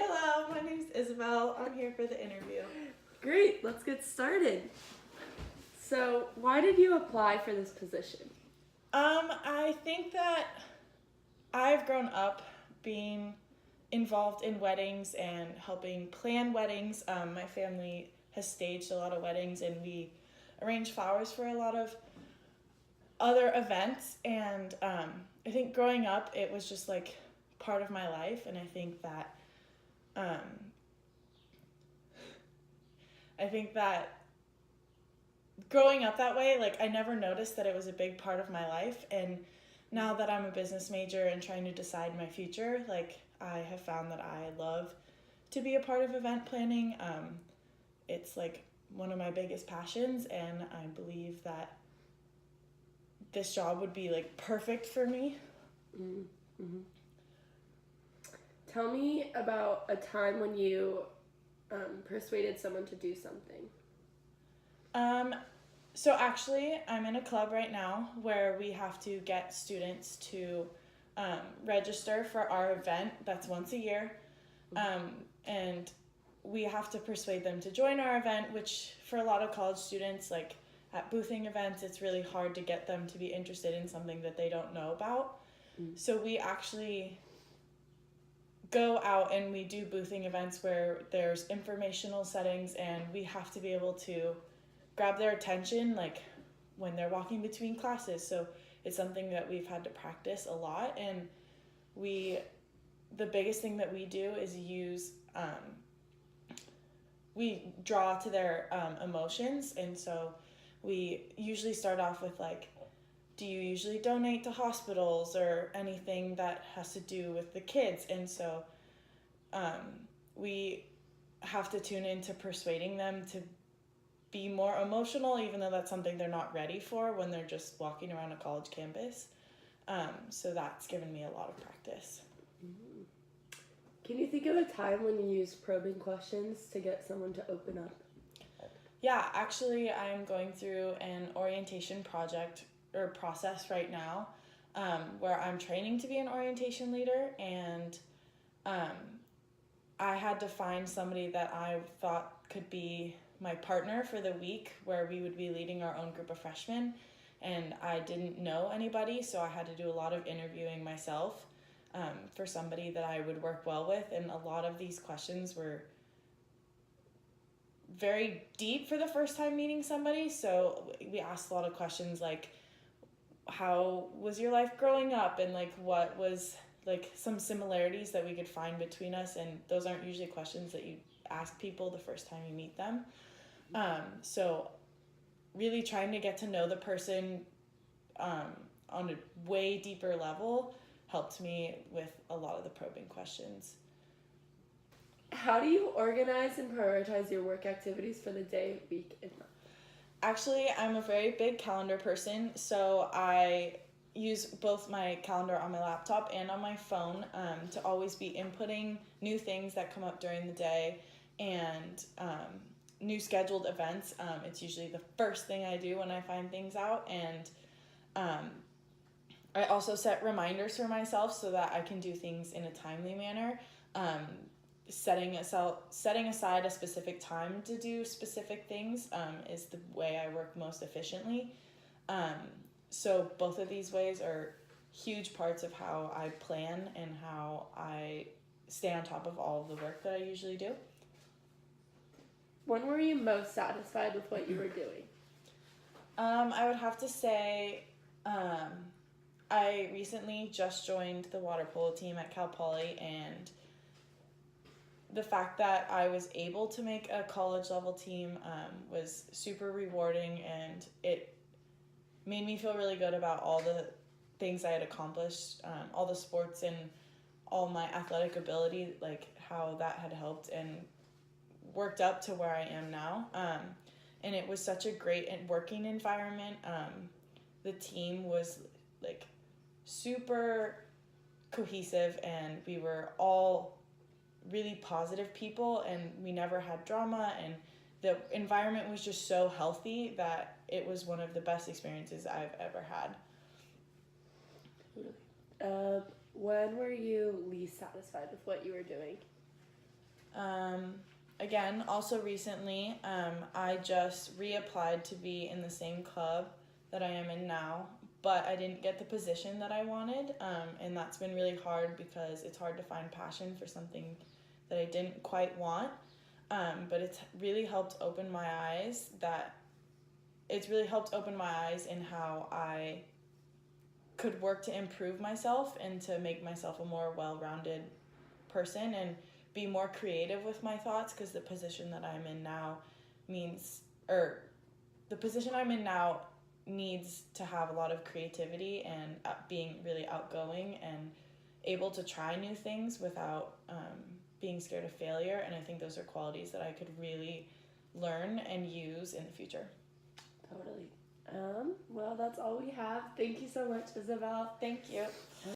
Hello, my name's Isabel. I'm here for the interview. Great, let's get started. So, why did you apply for this position? I think that I've grown up being involved in weddings and helping plan weddings. My family has staged a lot of weddings and we arrange flowers for a lot of other events. And I think growing up, it was just like part of my life. And I think that growing up that way, like I never noticed that it was a big part of my life. And now that I'm a business major and trying to decide my future, like I have found that I love to be a part of event planning. It's like one of my biggest passions, and I believe that this job would be like perfect for me. Mm-hmm. Tell me about a time when you persuaded someone to do something. So actually, I'm in a club right now where we have to get students to register for our event that's once a year. And we have to persuade them to join our event, which for a lot of college students, like at boothing events, it's really hard to get them to be interested in something that they don't know about. So we actually go out and we do boothing events where there's informational settings, and we have to be able to grab their attention like when they're walking between classes. So it's something that we've had to practice a lot, and the biggest thing that we do is we draw to their emotions. And so we usually start off with like, do you usually donate to hospitals or anything that has to do with the kids? And so we have to tune into persuading them to be more emotional, even though that's something they're not ready for when they're just walking around a college campus. So that's given me a lot of practice. Mm-hmm. Can you think of a time when you used probing questions to get someone to open up? Yeah, actually, I'm going through an orientation project or process right now where I'm training to be an orientation leader, and I had to find somebody that I thought could be my partner for the week where we would be leading our own group of freshmen, and I didn't know anybody, so I had to do a lot of interviewing myself for somebody that I would work well with. And a lot of these questions were very deep for the first time meeting somebody. So we asked a lot of questions like, how was your life growing up, and like what was like some similarities that we could find between us. And those aren't usually questions that you ask people the first time you meet them. So really trying to get to know the person on a way deeper level helped me with a lot of the probing questions. How do you organize and prioritize your work activities for the day, week, and month? Actually, I'm a very big calendar person, so I use both my calendar on my laptop and on my phone to always be inputting new things that come up during the day and new scheduled events. It's usually the first thing I do when I find things out. And I also set reminders for myself so that I can do things in a timely manner. Setting aside a specific time to do specific things is the way I work most efficiently. So both of these ways are huge parts of how I plan and how I stay on top of all of the work that I usually do. When were you most satisfied with what you were doing? I would have to say I recently just joined the water polo team at Cal Poly, and the fact that I was able to make a college level team was super rewarding, and it made me feel really good about all the things I had accomplished, all the sports and all my athletic ability, like how that had helped and worked up to where I am now. And it was such a great working environment. The team was like super cohesive, and we were all really positive people, and we never had drama, and the environment was just so healthy that it was one of the best experiences I've ever had. When were you least satisfied with what you were doing? Again, also recently, I just reapplied to be in the same club that I am in now, but I didn't get the position that I wanted, and that's been really hard because it's hard to find passion for something that I didn't quite want. But it's really helped open my eyes in how I could work to improve myself and to make myself a more well-rounded person and be more creative with my thoughts, because the position I'm in now needs to have a lot of creativity and being really outgoing and able to try new things without being scared of failure. And I think those are qualities that I could really learn and use in the future. Totally. Well, that's all we have. Thank you so much, Isabel. Thank you.